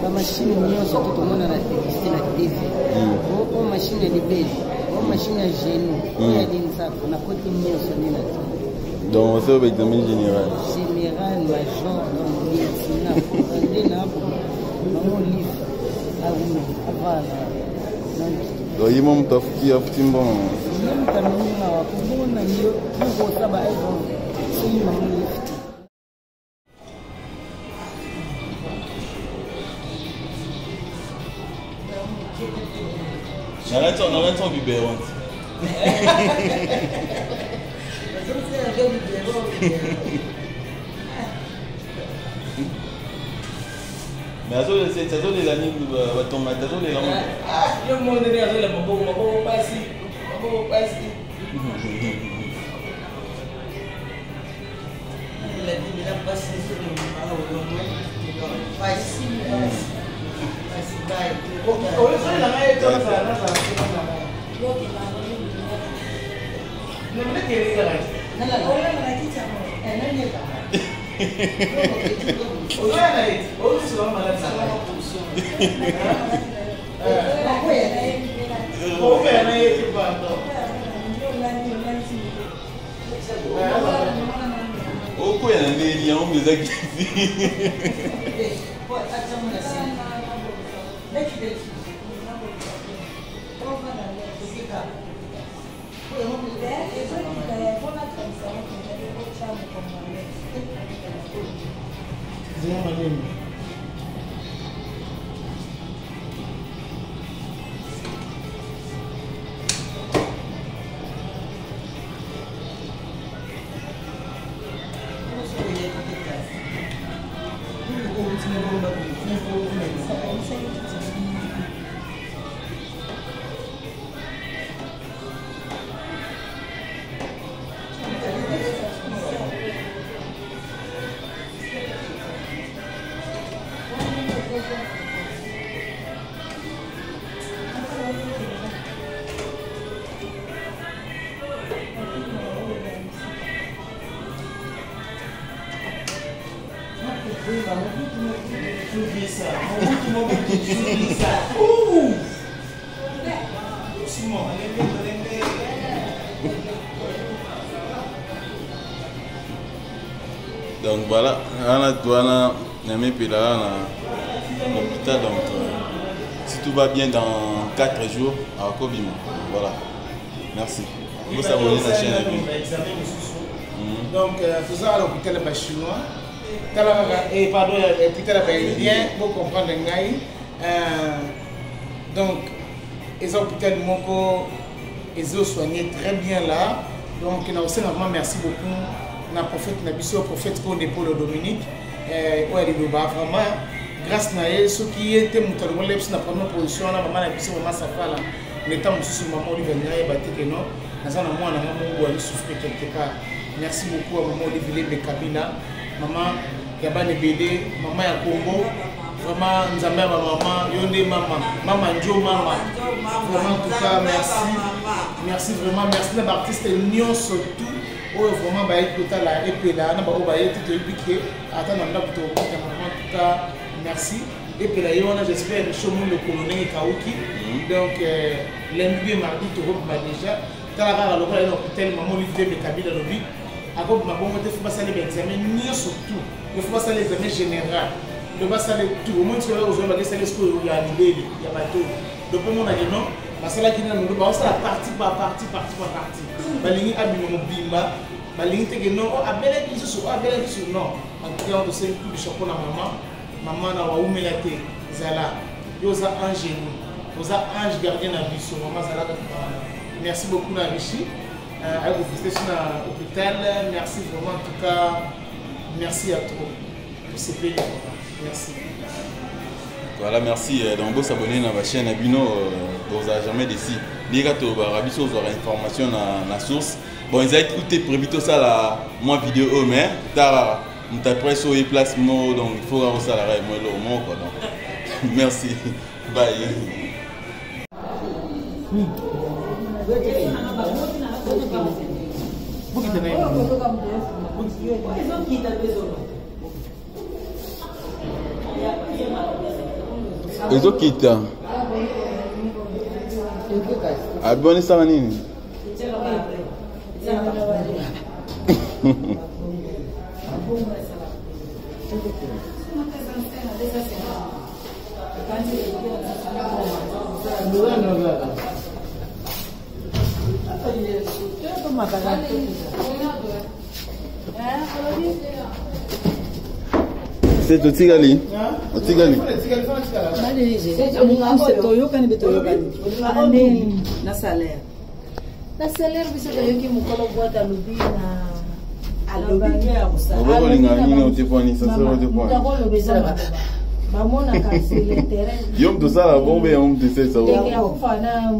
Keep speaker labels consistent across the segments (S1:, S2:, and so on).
S1: La machine est surtout tout le monde a la TV. La machine est belle. La machine est génie. On a côté mieux.
S2: Donc, ça va examen général.
S1: Général, major, donc médecine. On est là pour un livre. Ah oui, voilà.
S2: Donc, il y a un petit bon.
S1: Même quand on a mieux, pour ça, c'est une livre.
S2: Arrête ton biberon. Mais ça les amis ton matériau les langues.
S3: Ah, le monde est là, le bon passer. Il a passé sur le
S2: Donc voilà, on a l'hôpital. Donc si tout va bien dans 4 jours, à Kobima. Voilà. Merci. Vous s'abonnez à la chaîne.
S3: Donc, faisons à l'hôpital chinois. Et pardon, l'hôpital indien, pour comprendre l'engaï. Donc, les hôpitaux Moko, ils ont soigné très bien là. Donc, nous aussi vraiment merci beaucoup. Le prophète qu'on épaule Dominique. Vraiment, grâce à elle, ceux qui étaient dans la première position, maman a pu vraiment s'affaler. L'état où maman Olivier a battu que non. Nous avons maman souffrir quelque part. Merci beaucoup à maman Olivier Bekabila, maman Yabane Bede, maman ya Congo. Vraiment, nous avons maman, Yonde maman, maman Joe maman. Vraiment, en tout cas, merci. Merci vraiment, merci les artistes Nyon surtout. Vraiment, bah, écoute la épée là, on va être tout piqué. Attends, on a en tout cas, merci. Et puis là, j'espère que le colonel est Kaouki. Donc, lundi et mardi, tu vas déjà. Talara lokola ina hotel maman Olivier Bekabila lobi ako mabongo te faut passer les examens ni surtout il faut passer les examens général le passer tout au moins que aux gens va passer school ya libeli ya bateau donc on a dit non basala kina ndo ba ça partie par partie balingi abino mobimba balingi te non abele kiso so abele kiso non en tout cas on sait tout du chapeau na maman na wa umela te zala yoza ange oza ange gardien na biso maman zala ka. Merci beaucoup Narichi. À vous visiter sur l'hôpital. Merci vraiment en tout cas. Merci à toi pour ces pays. Merci.
S2: Voilà, merci. Donc, vous s'abonner à ma chaîne Abino. Vous n'avez jamais décidé. Les gars, vous aurez information dans la source. Bon, ils ont écouté prévu tout ça là. Moi, vidéo, mais tard, on t'a pris sur les places, donc il faut avoir ça là. Merci. Bye. ezokita abonisaka nini c'est otikali otikali
S4: na salaire biso toyoki mokolo bwata lobi na
S2: obokolinga nini otepoanisa solo otepoani
S4: bamonaka sur le terrain
S2: yo mtu sala bombe ya mtu sesa
S4: akufa na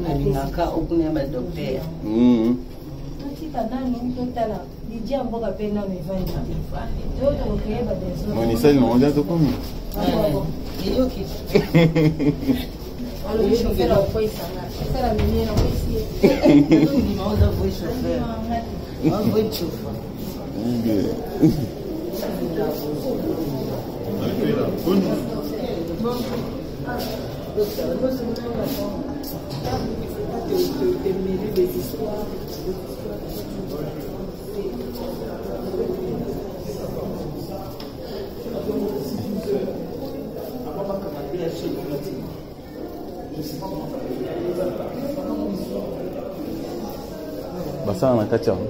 S1: nalingaka okuna ya badokter
S2: monisali naonja tokomi basala na kati yango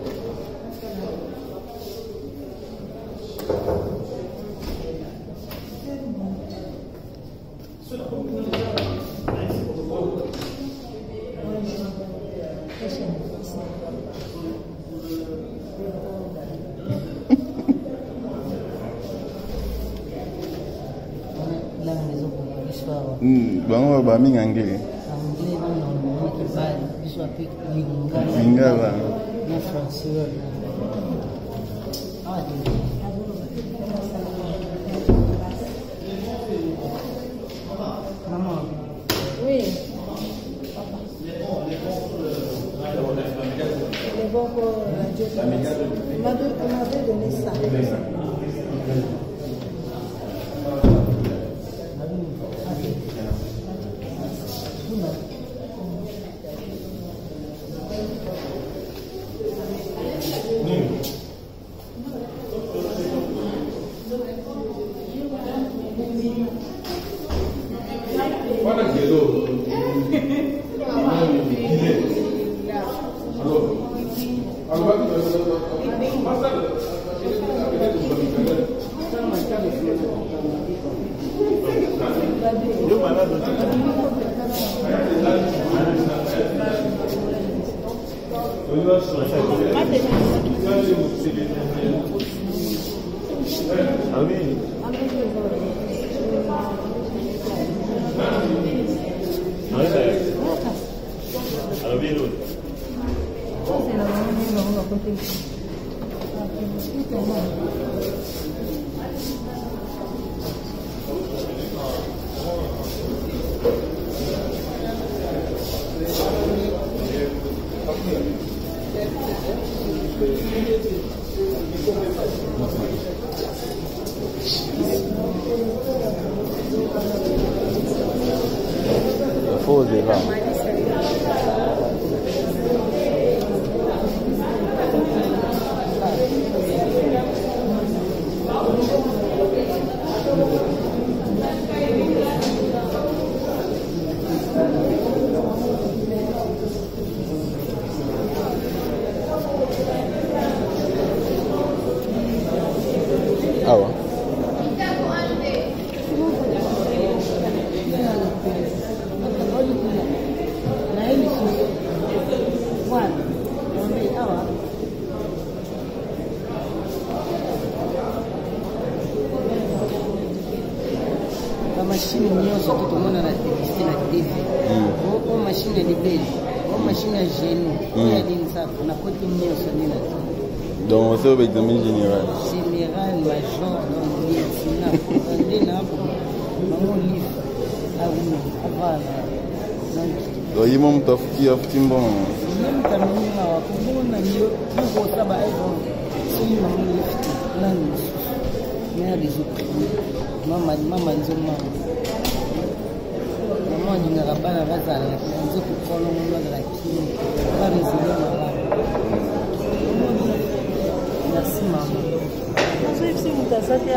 S2: bango baminga ngeli Lingala.
S4: Oui. Le bon pour Radio. On m'avait donné ça.
S1: machine nyonso totomona na TV o machine ya libeli o machine ya genou o ya linsapo na koti nyonso nde na ti
S2: donc c'est l'examen général
S1: major nde na bango livre auna avala donc
S2: Donc il m'a tafuti afuti mbona.
S1: Même tamini na wakubona ndio pour saba ego. Si maman lifti nani. Mais des autres. Mama nzoma. Maman ndinga bana bazala nzo kukolo mwana lakini bari zile mara. Merci maman.
S4: Você precisa mudar, sabe?